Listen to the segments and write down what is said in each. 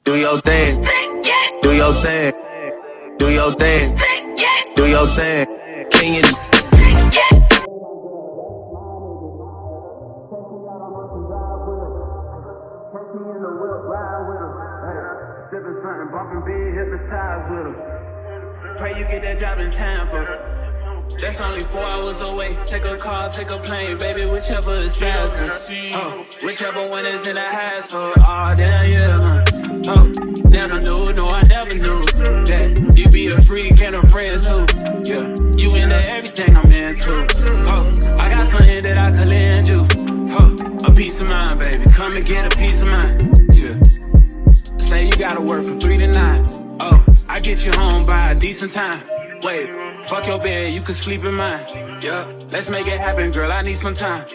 Do your thing. Do your thing. Do your thing. Do your thing. Can you? Sipping something, bumping big, hypnotized with her. Pray you get that job in Tampa. That's only 4 hours away. Take a car, take a plane, baby, whichever is faster. Whichever one is in the hassle. Oh, damn, yeah, man. Oh, never knew, no, I never knew that you be a freak and a friend too. Yeah, you into everything I'm into. Oh, I got something that I could lend you. Oh, a peace of mind, baby. Come and get a piece of mind. Yeah. Say you gotta work from 3 to 9. Oh, I get you home by a decent time. Wait, fuck your bed, you can sleep in mine. Yeah, let's make it happen, girl, I need some time.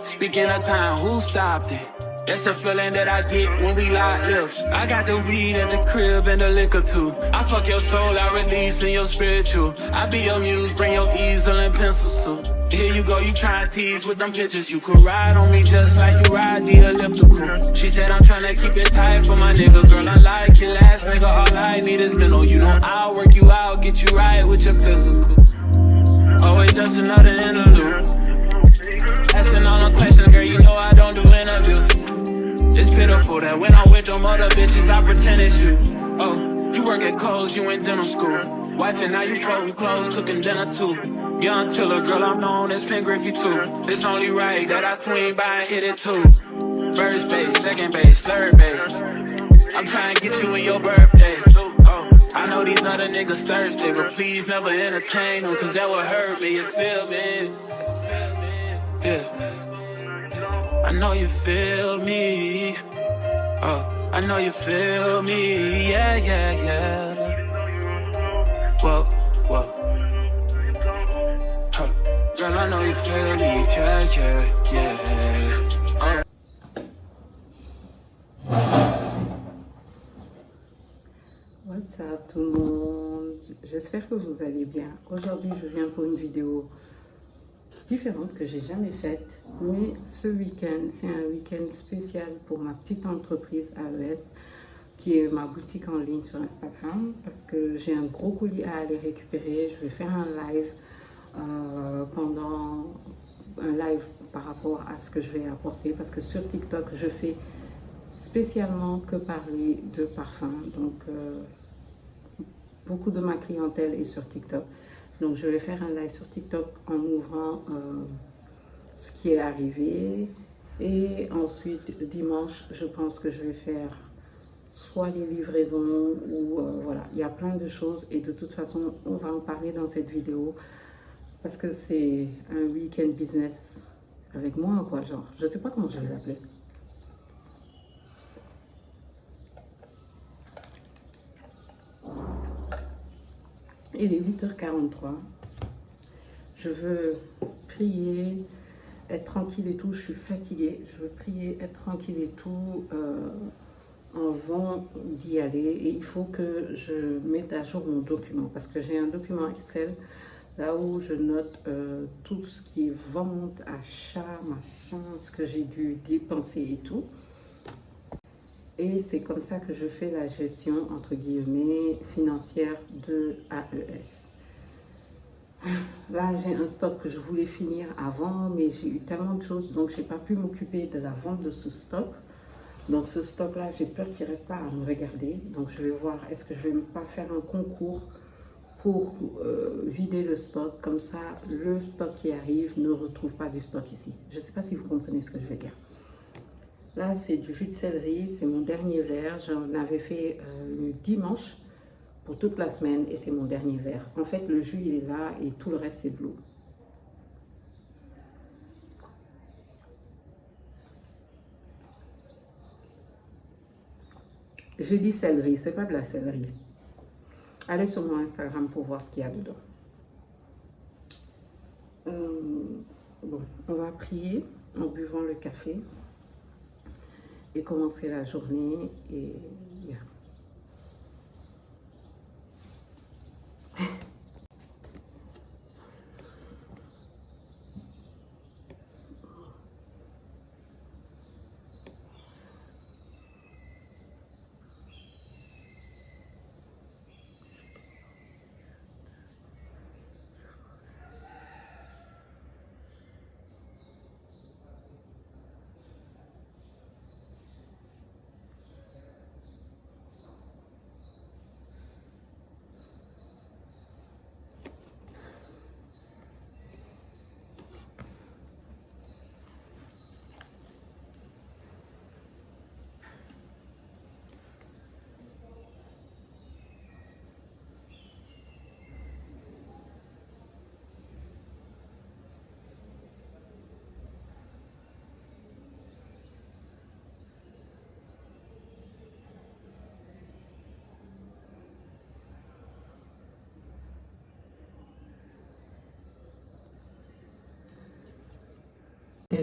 Speaking of time, who stopped it? That's the feeling that I get when we lock lips. I got the weed at the crib and the liquor too. I fuck your soul, I release in your spiritual. I be your muse, bring your easel and pencils too. Here you go, you try and tease with them pictures. You could ride on me just like you ride the elliptical. She said I'm tryna keep it tight for my nigga. Girl, unlike your last nigga, all I need is mental. You know I'll work you out, get you right with your physical. Always just another interlude. Asking all the questions, girl, you know I don't do interviews. It's pitiful that when I'm with them other bitches, I pretend it's you. Oh, you work at Kohl's, you in dental school. Wife and now you folding clothes, cooking dinner too. Young Tiller, girl, I'm known as Pen Griffey too. It's only right that I swing by and hit it too. First base, second base, third base. I'm trying to get you in your birthday. Oh, I know these other niggas thirsty, but please never entertain them, cause that would hurt me, you feel me? Yeah. I know you feel me. Oh, I know you feel me. Yeah, yeah, yeah. Whoa, whoa. Girl, I know you feel me. Yeah, yeah, yeah. What's up tout le monde? J'espère que vous allez bien. Aujourd'hui, je viens pour une vidéo différente que j'ai jamais faite, mais ce week-end, c'est un week-end spécial pour ma petite entreprise AES, qui est ma boutique en ligne sur Instagram, parce que j'ai un gros colis à aller récupérer. Je vais faire un live pendant un live par rapport à ce que je vais apporter, parce que sur TikTok, je fais spécialement que parler de parfum. Donc, beaucoup de ma clientèle est sur TikTok. Donc, je vais faire un live sur TikTok en ouvrant ce qui est arrivé. Et ensuite, dimanche, je pense que je vais faire soit les livraisons ou voilà. Il y a plein de choses et de toute façon, on va en parler dans cette vidéo parce que c'est un week-end business avec moi, quoi, genre. Je sais pas comment je vais l'appeler. Il est 8h43. Je veux prier, être tranquille et tout. Je suis fatiguée. Je veux prier, être tranquille et tout avant d'y aller. Et il faut que je mette à jour mon document parce que j'ai un document Excel là où je note tout ce qui est vente, achat, machin, ce que j'ai dû dépenser et tout. Et c'est comme ça que je fais la gestion, entre guillemets, financière de AES. Là, j'ai un stock que je voulais finir avant, mais j'ai eu tellement de choses, donc je n'ai pas pu m'occuper de la vente de ce stock. Donc ce stock-là, j'ai peur qu'il reste là à me regarder. Donc je vais voir, est-ce que je vais pas faire un concours pour vider le stock. Comme ça, le stock qui arrive ne retrouve pas du stock ici. Je ne sais pas si vous comprenez ce que je veux dire. Là, c'est du jus de céleri, c'est mon dernier verre. J'en avais fait le dimanche pour toute la semaine et c'est mon dernier verre. En fait, le jus, il est là et tout le reste, c'est de l'eau. J'ai dit céleri, c'est pas de la céleri. Allez sur mon Instagram pour voir ce qu'il y a dedans. Bon, on va prier en buvant le café et commencer la journée et yeah.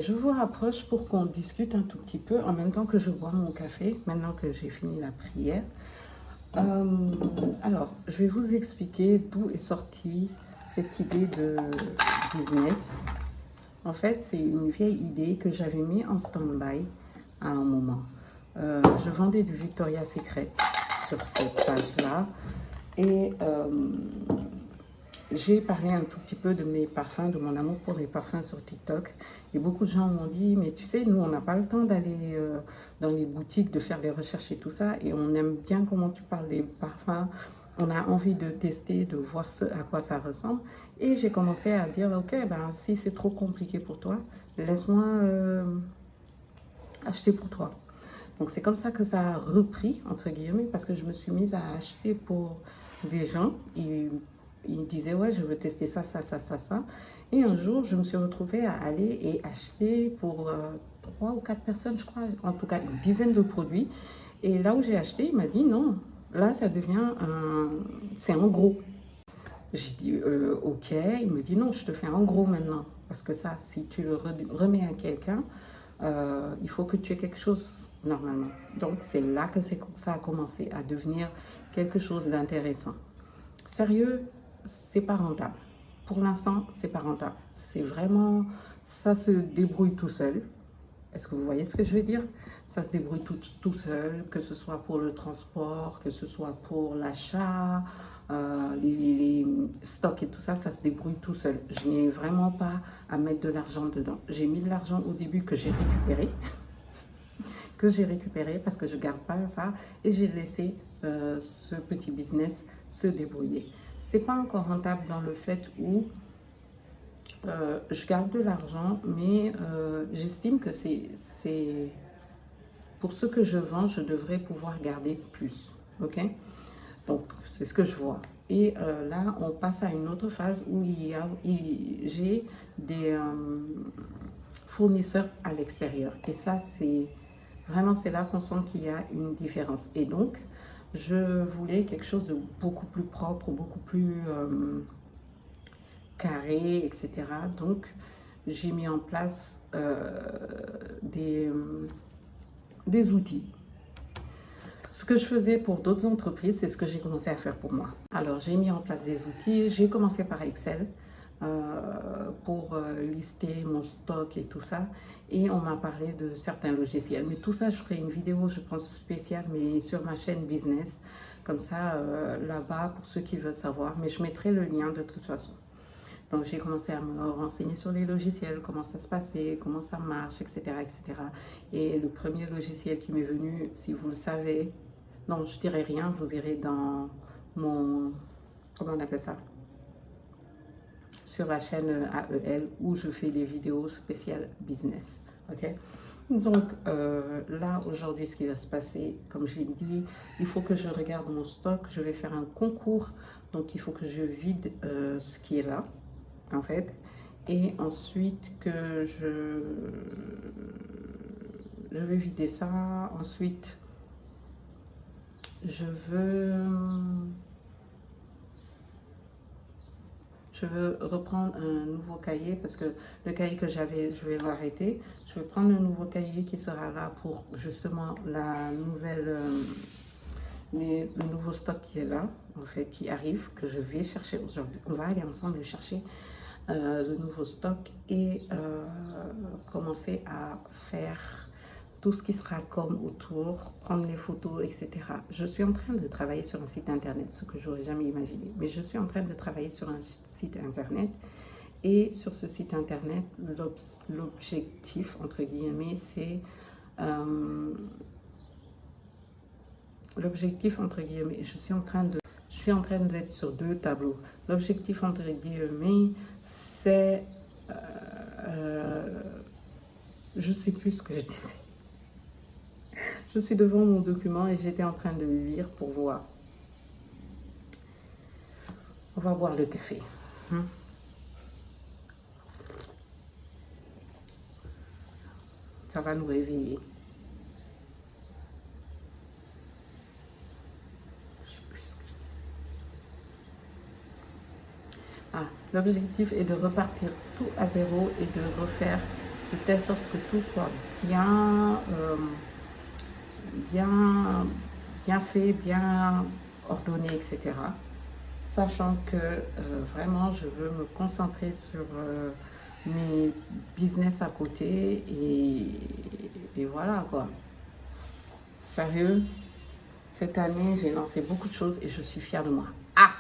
je vous rapproche pour qu'on discute un tout petit peu en même temps que je bois mon café, maintenant que j'ai fini la prière. Alors, je vais vous expliquer d'où est sortie cette idée de business. En fait, c'est une vieille idée que j'avais mis en stand-by à un moment. Je vendais du Victoria's Secret sur cette page-là et j'ai parlé un tout petit peu de mes parfums, de mon amour pour les parfums sur TikTok. Et beaucoup de gens m'ont dit, mais tu sais, nous, on n'a pas le temps d'aller dans les boutiques, de faire des recherches et tout ça. Et on aime bien comment tu parles des parfums. On a envie de tester, de voir à quoi ça ressemble. Et j'ai commencé à dire, ok, ben, si c'est trop compliqué pour toi, laisse-moi acheter pour toi. Donc, c'est comme ça que ça a repris, entre guillemets, parce que je me suis mise à acheter pour des gens. Ils disaient, ouais, je veux tester ça, ça, ça, ça, ça. Et un jour, je me suis retrouvée à aller et acheter pour 3 ou 4 personnes, je crois, en tout cas une dizaine de produits. Et là où j'ai acheté, il m'a dit, non, là, ça devient c'est en gros. J'ai dit, ok. Il me dit, non, je te fais en gros maintenant. Parce que ça, si tu le remets à quelqu'un, il faut que tu aies quelque chose normalement. Donc, c'est là que ça a commencé à devenir quelque chose d'intéressant. Sérieux, c'est pas rentable. Pour l'instant, c'est pas rentable. C'est vraiment, ça se débrouille tout seul. Est-ce que vous voyez ce que je veux dire? Ça se débrouille tout seul, que ce soit pour le transport, que ce soit pour l'achat, les stocks et tout ça, ça se débrouille tout seul. Je n'ai vraiment pas à mettre de l'argent dedans. J'ai mis de l'argent au début que j'ai récupéré. Parce que je ne garde pas ça et j'ai laissé ce petit business se débrouiller. C'est pas encore rentable dans le fait où je garde de l'argent, mais j'estime que c'est pour ce que je vends, je devrais pouvoir garder plus. Ok? Donc, c'est ce que je vois. Et là, on passe à une autre phase où j'ai des fournisseurs à l'extérieur. Et ça, c'est là qu'on sent qu'il y a une différence. Et donc, je voulais quelque chose de beaucoup plus propre, beaucoup plus carré, etc. Donc, j'ai mis en place des outils. Ce que je faisais pour d'autres entreprises, c'est ce que j'ai commencé à faire pour moi. Alors, j'ai mis en place des outils. J'ai commencé par Excel pour lister mon stock et tout ça. Et on m'a parlé de certains logiciels. Mais tout ça, je ferai une vidéo, je pense, spéciale, mais sur ma chaîne business. Comme ça, là-bas, pour ceux qui veulent savoir. Mais je mettrai le lien de toute façon. Donc, j'ai commencé à me renseigner sur les logiciels, comment ça se passait, comment ça marche, etc., etc. Et le premier logiciel qui m'est venu, si vous le savez, non, je dirai rien, vous irez dans mon, comment on appelle ça? Sur la chaîne AEL où je fais des vidéos spéciales business. Ok? Donc là, aujourd'hui, ce qui va se passer, comme je l'ai dit, il faut que je regarde mon stock. Je vais faire un concours. Donc, il faut que je vide ce qui est là, en fait. Et ensuite, que je vais vider ça. Ensuite, je veux reprendre un nouveau cahier parce que le cahier que j'avais, je vais l'arrêter. Je vais prendre un nouveau cahier qui sera là pour justement la nouvelle, le nouveau stock qui est là, en fait, qui arrive, que je vais chercher aujourd'hui. On va aller ensemble chercher le nouveau stock et commencer à faire tout ce qui sera comme autour, prendre les photos, etc. Je suis en train de travailler sur un site internet, ce que j'aurais jamais imaginé. Mais je suis en train de travailler sur un site internet. Et sur ce site internet, l'objectif, entre guillemets, c'est... l'objectif, entre guillemets, je suis en train d'être sur 2 tableaux. L'objectif, entre guillemets, c'est... je sais plus ce que je disais. Je suis devant mon document et j'étais en train de le lire pour voir. On va boire le café. Ça va nous réveiller. Je sais plus ce que je disais. Ah, l'objectif est de repartir tout à zéro et de refaire de telle sorte que tout soit bien, bien fait, bien ordonné, etc. Sachant que vraiment, je veux me concentrer sur mes business à côté et voilà quoi. Sérieux, cette année, j'ai lancé beaucoup de choses et je suis fière de moi. Ah,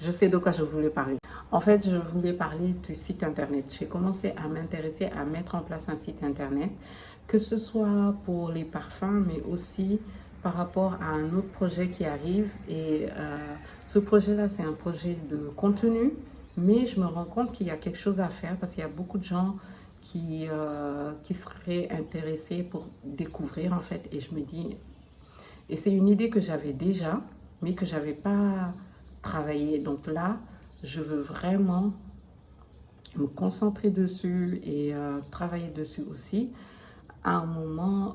je sais de quoi je voulais parler. En fait, je voulais parler du site internet. J'ai commencé à m'intéresser à mettre en place un site internet, que ce soit pour les parfums, mais aussi par rapport à un autre projet qui arrive. Et ce projet-là, c'est un projet de contenu, mais je me rends compte qu'il y a quelque chose à faire parce qu'il y a beaucoup de gens qui seraient intéressés pour découvrir en fait. Et je me dis, et c'est une idée que j'avais déjà, mais que je n'avais pas travaillé. Donc là, je veux vraiment me concentrer dessus et travailler dessus aussi. À un moment,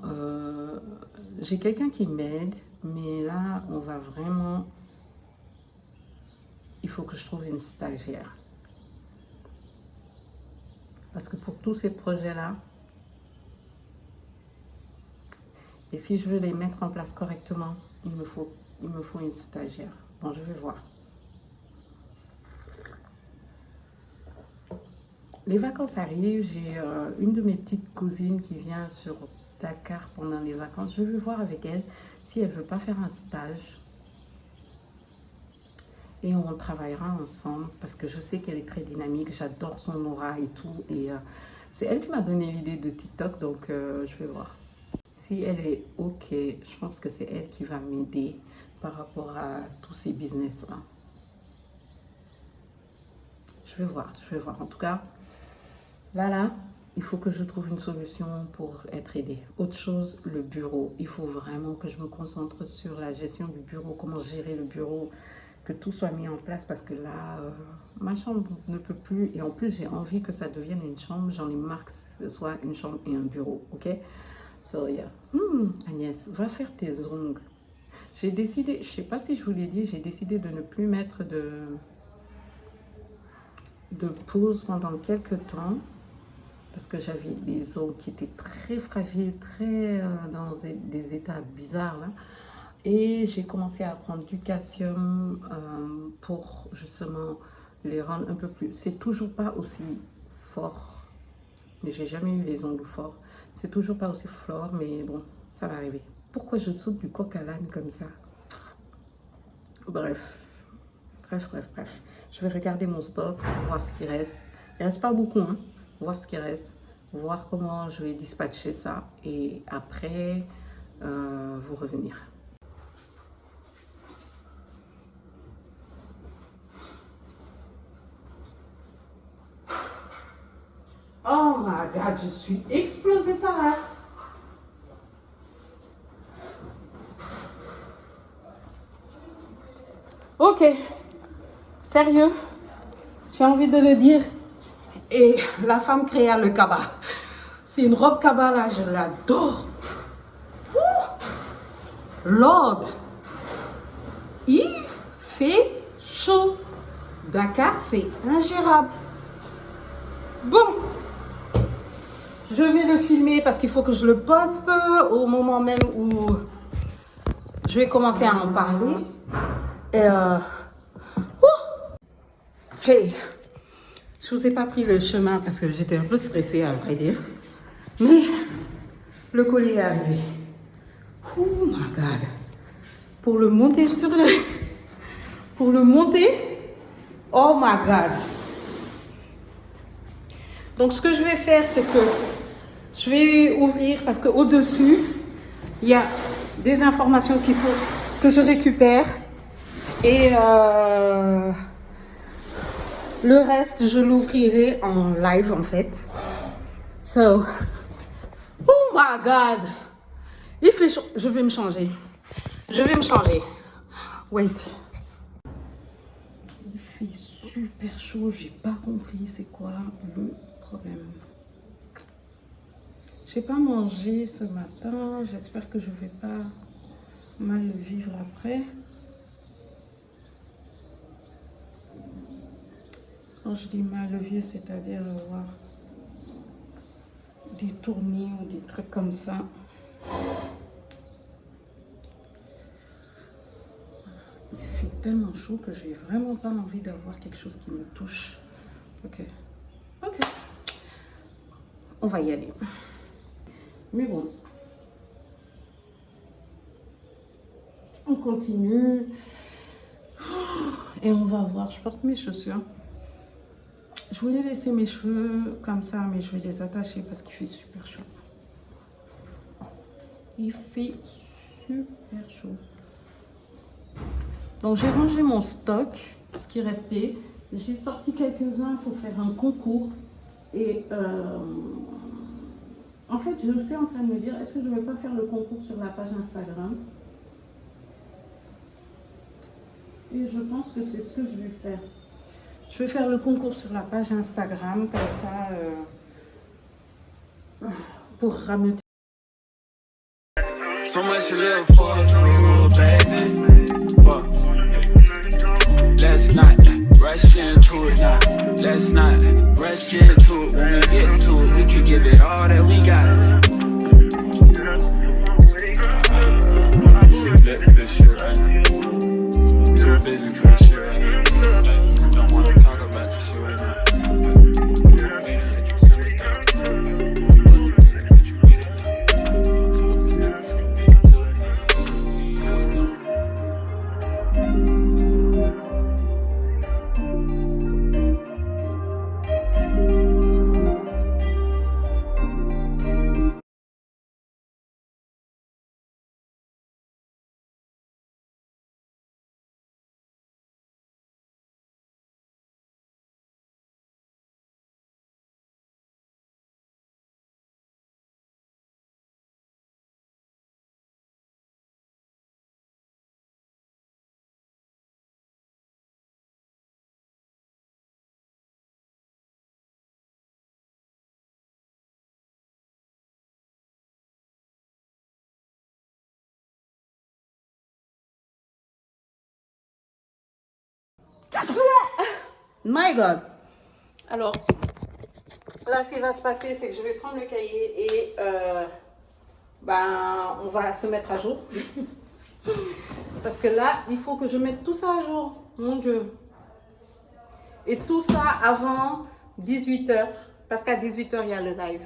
j'ai quelqu'un qui m'aide, mais là, on va vraiment... Il faut que je trouve une stagiaire. Parce que pour tous ces projets-là, et si je veux les mettre en place correctement, il me faut une stagiaire. Bon, je vais voir. Les vacances arrivent, j'ai une de mes petites cousines qui vient sur Dakar pendant les vacances. Je vais voir avec elle si elle ne veut pas faire un stage. Et on travaillera ensemble parce que je sais qu'elle est très dynamique. J'adore son aura et tout. Et c'est elle qui m'a donné l'idée de TikTok, donc je vais voir. Si elle est OK, je pense que c'est elle qui va m'aider par rapport à tous ces business-là. Je vais voir. En tout cas, là, il faut que je trouve une solution pour être aidée. Autre chose, le bureau. Il faut vraiment que je me concentre sur la gestion du bureau, comment gérer le bureau, que tout soit mis en place parce que là, ma chambre ne peut plus. Et en plus, j'ai envie que ça devienne une chambre. J'en ai marre que ce soit une chambre et un bureau, OK? So, yeah. Agnès, va faire tes ongles. J'ai décidé, je ne sais pas si je vous l'ai dit, j'ai décidé de ne plus mettre de pause pendant quelques temps parce que j'avais les ongles qui étaient très fragiles, très dans des états bizarres là. Et j'ai commencé à prendre du calcium pour justement les rendre un peu plus... C'est toujours pas aussi fort, mais j'ai jamais eu les ongles forts. C'est toujours pas aussi fort, mais bon, ça va arriver. Pourquoi je saute du coq à l'âne comme ça? Bref. Je vais regarder mon stock, voir ce qui reste. Il reste pas beaucoup, hein. Voir ce qui reste, voir comment je vais dispatcher ça et après vous revenir. Oh my God, je suis explosée sa race. Ok, sérieux, j'ai envie de le dire. Et la femme créa le cabas. C'est une robe cabas là, je l'adore. Lord, il fait chaud. Dakar, c'est ingérable. Bon, je vais le filmer parce qu'il faut que je le poste au moment même où je vais commencer à en parler. Et hey, je vous ai pas pris le chemin parce que j'étais un peu stressée à vrai dire. Mais le collier est arrivé. Oh my God. Pour le monter sur le... Pour le monter. Oh my God. Donc ce que je vais faire, c'est que je vais ouvrir parce qu'au-dessus, il y a des informations qu'il faut que je récupère. Et le reste, je l'ouvrirai en live en fait. So, oh my God. Il fait chaud. Je vais me changer. Wait. Il fait super chaud. J'ai pas compris c'est quoi le problème. J'ai pas mangé ce matin. J'espère que je vais pas mal le vivre après. Quand je dis mal le vivre, c'est-à-dire avoir des tournis ou des trucs comme ça. Il fait tellement chaud que j'ai vraiment pas envie d'avoir quelque chose qui me touche. Ok. On va y aller. Mais bon. On continue. Et on va voir. Je porte mes chaussures. Je voulais laisser mes cheveux comme ça, mais je vais les attacher parce qu'il fait super chaud. Il fait super chaud. Donc j'ai rangé mon stock, ce qui restait. J'ai sorti quelques-uns pour faire un concours. Et en fait, je suis en train de me dire, est-ce que je ne vais pas faire le concours sur la page Instagram? Et je pense que c'est ce que je vais faire. Je vais faire le concours sur la page Instagram, comme ça, pour ramener. So much to live for, baby. Let's not rush into it now. Let's not rush into it. When we get to it, we can give it all that we got. Too lit for this shit right now. Too busy for this shit right now. Don't wanna talk about this shit right now. My God. Alors, là, ce qui va se passer, c'est que je vais prendre le cahier et on va se mettre à jour. Parce que là, il faut que je mette tout ça à jour. Mon Dieu. Et tout ça avant 18h. Parce qu'à 18h, il y a le live.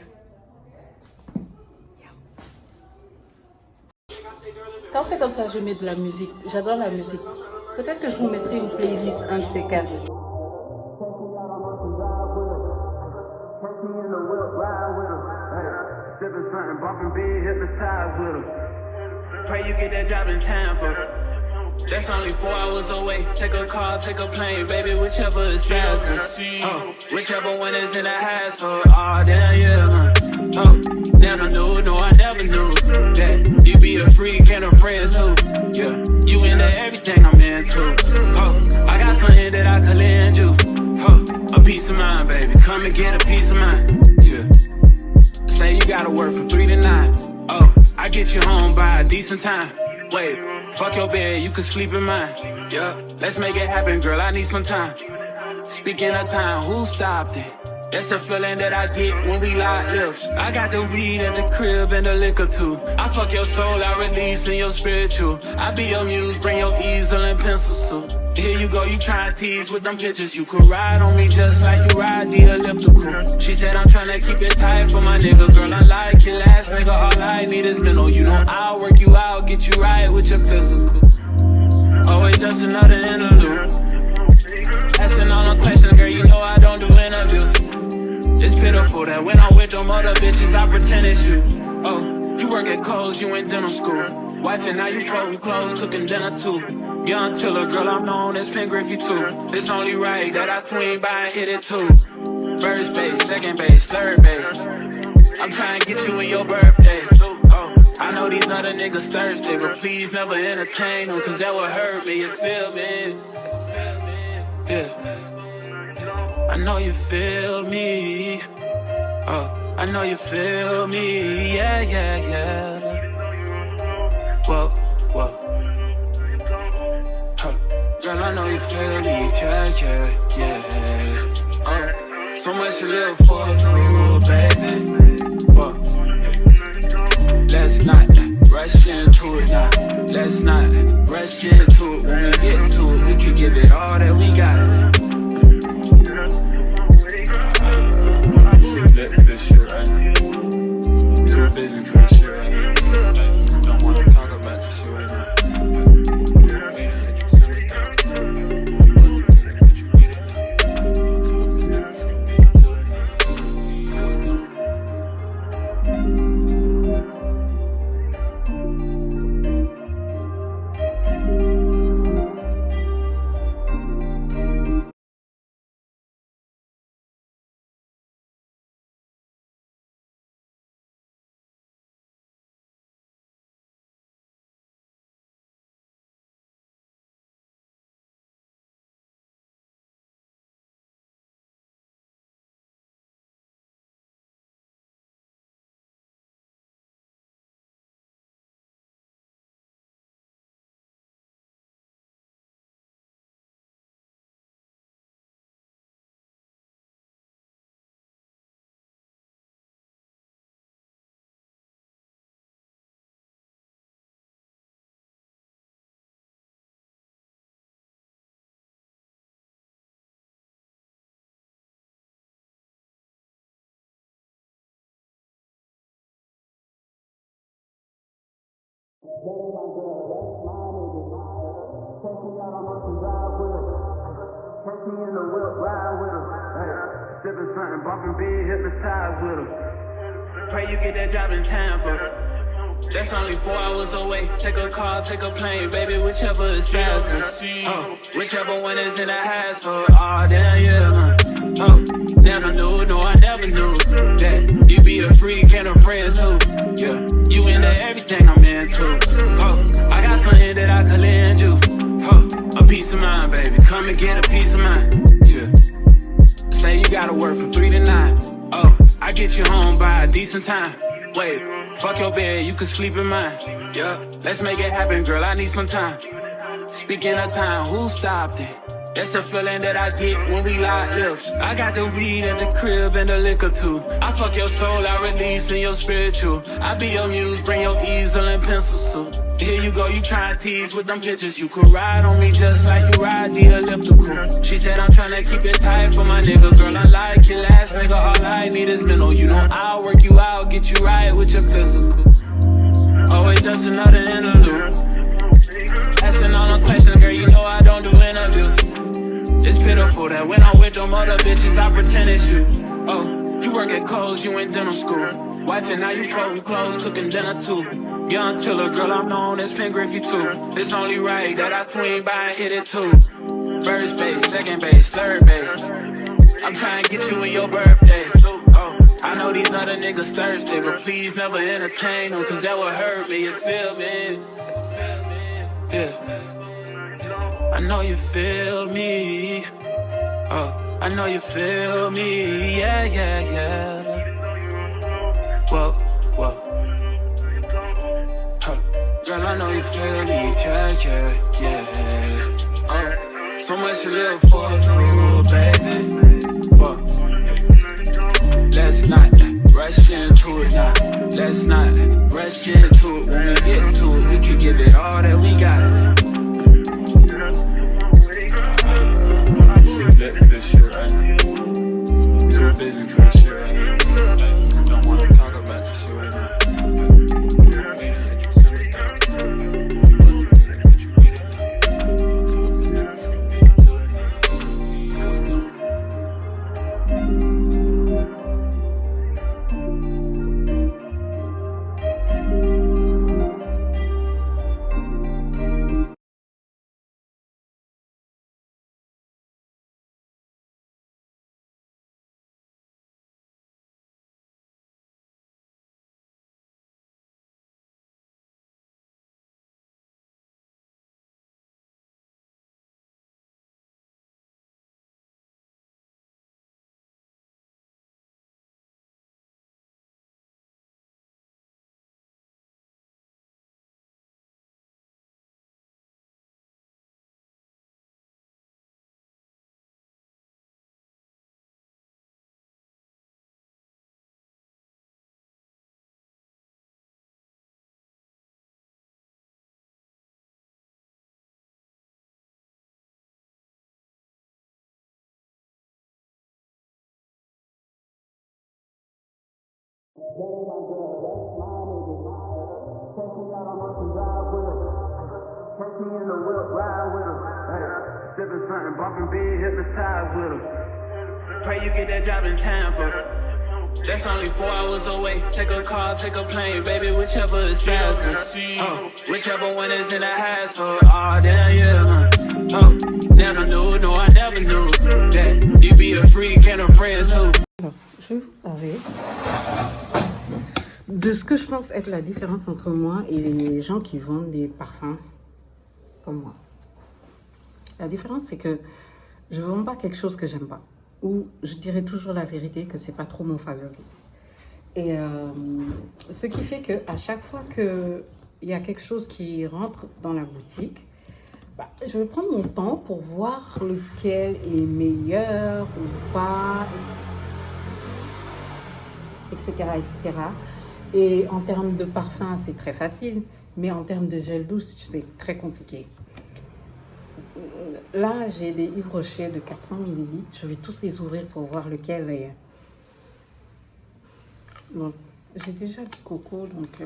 Quand c'est comme ça, je mets de la musique. J'adore la musique. Peut-être que je vous mettrai une playlist, un de ces quatre. Sipping something, bumping big, hypnotized with her. Pray you get that job in Tampa. That's only 4 hours away. Take a car, take a plane, baby, whichever is faster. Whichever one is in the hassle. Oh, damn, yeah, man. Oh, never knew, no, I never knew that you be a freak and a friend too. Yeah, you into everything I'm into. Oh, I got something that I could lend you. Oh, a piece of mind, baby. Come and get a piece of mind. Yeah. Say you gotta work from 3 to 9. Oh, I get you home by a decent time. Wait, fuck your bed, you can sleep in mine. Yeah, let's make it happen, girl, I need some time. Speaking of time, who stopped it? That's the feeling that I get when we lock lips. I got the weed at the crib and the liquor too. I fuck your soul, I release in your spiritual. I be your muse, bring your easel and pencils too. Here you go, you try and tease with them pictures. You could ride on me just like you ride the elliptical. She said I'm tryna keep it tight for my nigga. Girl, unlike your last nigga, all I need is mental. You know I'll work you out, get you right with your physical. Always just another interlude. Asking all the questions, girl, you know I don't do interviews. It's pitiful that when I'm with them other bitches, I pretend it's you. Oh, you work at Kohl's, you in dental school. Wife and now you folding clothes, cooking dinner too. Young Tiller, girl, I'm known as Pen Griffey too. It's only right that I swing by and hit it too. First base, second base, third base. I'm trying to get you in your birthday. Oh, I know these other niggas thirsty, but please never entertain them, cause that would hurt me, you feel me? Yeah. I know you feel me. Oh, I know you feel me. Yeah, yeah, yeah. Whoa, whoa. Girl, I know you feel me. Yeah, yeah, yeah. Oh, so much to live for, too, baby. Fuck. Let's not rush into it now. Let's not rush into it. When we get to it, we can give it all that we got. I'm too lit for this shit right now. I'm too busy for this shit right now. Don't wanna talk about this shit right now. Wait and let you sit it down. Let you get it now. That ain't my girl, that's my nigga. Catch me out on Ocean Drive with her. Catch me in the whip, ride with her. Hey, sipping something, bumping big, hypnotized with her. Pray you get that job in Tampa. That's only 4 hours away. Take a car, take a plane, baby, whichever is faster. Whichever one is in the hassle. Oh, damn, yeah, man. Oh, never knew, no, I never knew that you be a freak and a friend too. Yeah, you into everything I'm into. Oh, I got something that I could lend you. Oh, a peace of mind, baby. Come and get a peace of mind. Yeah. Say you gotta work from 3 to 9. Oh, I get you home by a decent time. Wait, fuck your bed, you can sleep in mine. Yeah, let's make it happen, girl. I need some time. Speaking of time, who stopped it? That's the feeling that I get when we lock lips. I got the weed at the crib and the liquor too. I fuck your soul, I release in your spiritual. I be your muse, bring your easel and pencil too. Here you go, you try and tease with them pictures. You could ride on me just like you ride the elliptical. She said I'm tryna keep it tight for my nigga. Girl, I like your last nigga, all I need is mental. You know I'll work you out, get you right with your physical. Oh wait, that's another interlude. Asking all the questions, girl, you know I don't do interviews. It's pitiful that when I'm with them other bitches, I pretend it's you. Oh, you work at Kohl's, you in dental school. Wife and now you folding clothes, cooking dinner too. Young Tiller, girl, I'm known as Pen Griffey too. It's only right that I swing by and hit it too. First base, second base, third base. I'm trying to get you in your birthday. Oh, I know these other niggas thirsty, but please never entertain them, cause that would hurt me, you feel me? Yeah. I know you feel me. Oh, I know you feel me. Yeah, yeah, yeah. Whoa, whoa. Huh. Girl, I know you feel me. Yeah, yeah, yeah. Oh, so much to live for, too, baby. Whoa. Let's not rush into it now. Let's not rush into it. When we get to it, we can give it all that we got. Too lit for this shit right now. Too busy for this shit right now. Don't wanna talk about this shit right now. Wait and let you sit it down. Catch me in the whip, ride with her. Hey, sipping something, bumping big, hypnotized with her. Pray you get that job in Tampa. That's only 4 hours away. Take a car, take a plane, baby, whichever is faster. Whichever one is in the hassle. Oh, damn, yeah, man. Oh, never knew, no, I never knew that you be a freak and a friend too. Alors, je vais vous parler de ce que je pense être la différence entre moi et les gens qui vendent des parfums comme moi. La différence, c'est que je ne vends pas quelque chose que j'aime pas. Ou je dirais toujours la vérité que c'est pas trop mon favori. Et ce qui fait qu'à chaque fois qu'il y a quelque chose qui rentre dans la boutique, bah, je vais prendre mon temps pour voir lequel est meilleur ou pas, etc., etc. Et en termes de parfum, c'est très facile, mais en termes de gel douce, c'est très compliqué. Là, j'ai des Yves Rocher de 400 ml. Je vais tous les ouvrir pour voir lequel est. Bon, j'ai déjà du coco, donc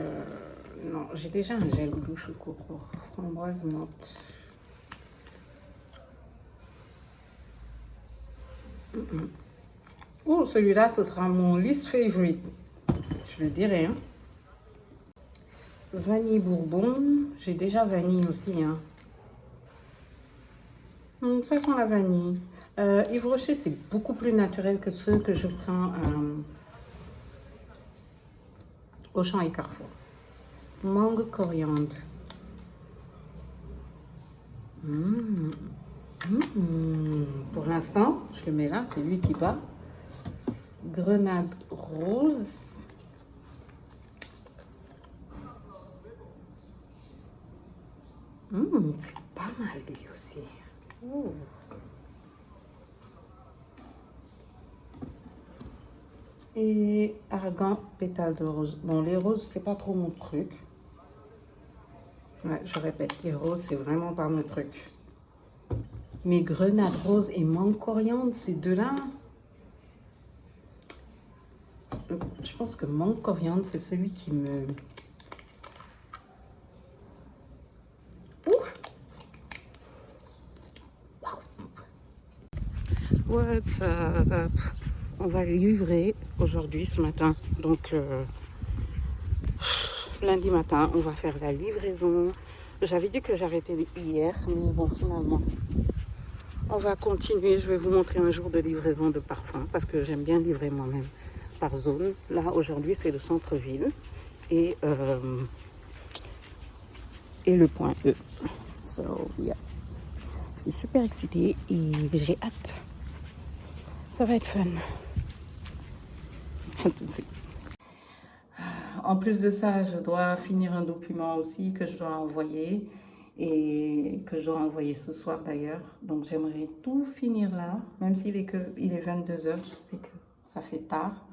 non, j'ai déjà un gel douche au coco. Framboise menthe. Oh, celui-là, ce sera mon least favorite. Je le dirai. Hein. Vanille bourbon. J'ai déjà vanille aussi. Hein. Ça sent la vanille. Yves Rocher, c'est beaucoup plus naturel que ceux que je prends au Champ et Carrefour. Mangue coriandre. Pour l'instant, je le mets là, c'est lui qui bat. Grenade rose. C'est pas mal lui aussi. Ouh. Et argan, pétale de rose. Bon, les roses, c'est pas trop mon truc. Ouais, je répète, les roses, c'est vraiment pas mon truc. Mais grenade rose et mangue coriandre, ces deux-là. Je pense que mangue coriandre, c'est celui qui me... What's up? On va livrer aujourd'hui, ce matin. Donc, lundi matin, on va faire la livraison. J'avais dit que j'arrêtais hier, mais bon, finalement, on va continuer. Je vais vous montrer un jour de livraison de parfum parce que j'aime bien livrer moi-même par zone. Là, aujourd'hui, c'est le centre-ville et le point E. So, yeah. Je suis super excitée et j'ai hâte. Ça va être fun. À tout de suite. En plus de ça, je dois finir un document aussi que je dois envoyer et que je dois envoyer ce soir d'ailleurs. Donc j'aimerais tout finir là, même s'il est 22h, je sais que ça fait tard.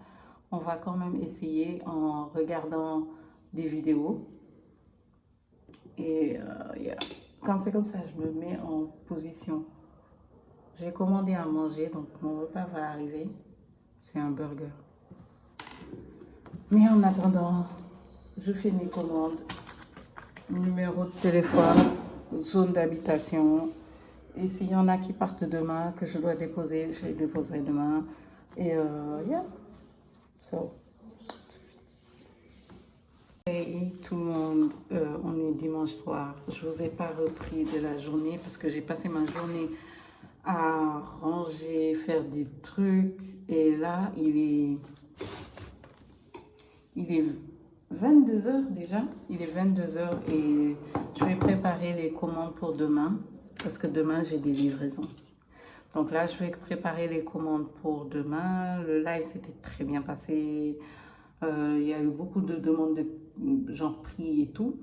On va quand même essayer en regardant des vidéos. Et yeah. Quand c'est comme ça, je me mets en position. J'ai commandé à manger, donc mon repas va arriver. C'est un burger. Mais en attendant, je fais mes commandes. Numéro de téléphone, zone d'habitation. Et s'il y en a qui partent demain, que je dois déposer, je les déposerai demain. Et yeah. So. Et tout le monde, on est dimanche soir. Je ne vous ai pas repris de la journée parce que j'ai passé ma journée à ranger, faire des trucs. Et là, il est 22h déjà. Il est 22h et je vais préparer les commandes pour demain. Parce que demain, j'ai des livraisons. Donc là, je vais préparer les commandes pour demain. Le live s'était très bien passé. Il y a eu beaucoup de demandes de genre prix et tout.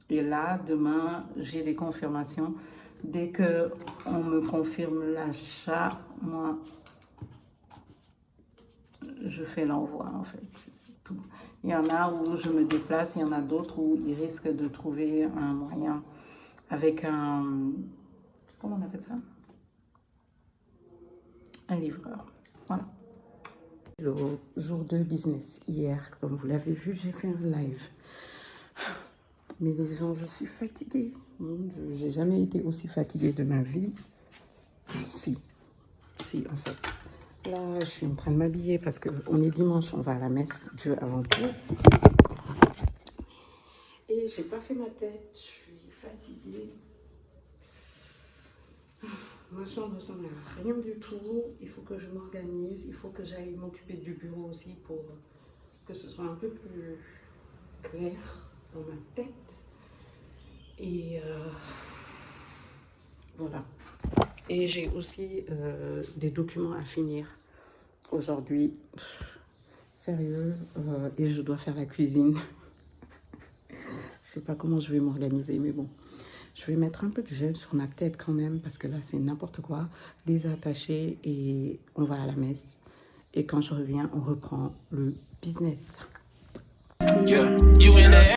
Et là, demain, j'ai des confirmations. Dès qu'on me confirme l'achat, moi, je fais l'envoi en fait. C'est tout. Il y en a où je me déplace, il y en a d'autres où ils risquent de trouver un moyen avec un... Comment on appelle ça? Un livreur. Voilà. Le jour 2 business. Hier, comme vous l'avez vu, j'ai fait un live. Mais les gens, je suis fatiguée. Mon Dieu, j'ai jamais été aussi fatiguée de ma vie. Si, en fait. Là, je suis en train de m'habiller parce qu'on est dimanche, on va à la messe, Dieu avant tout. Et j'ai pas fait ma tête, je suis fatiguée. Ma chambre ne ressemble à rien du tout. Il faut que je m'organise. Il faut que j'aille m'occuper du bureau aussi pour que ce soit un peu plus clair dans ma tête. Et voilà. Et j'ai aussi des documents à finir aujourd'hui. Sérieux. Et je dois faire la cuisine. Je sais pas comment je vais m'organiser, mais bon. Je vais mettre un peu de gel sur ma tête quand même, parce que là, c'est n'importe quoi. Désattacher et on va à la messe. Et quand je reviens, on reprend le business.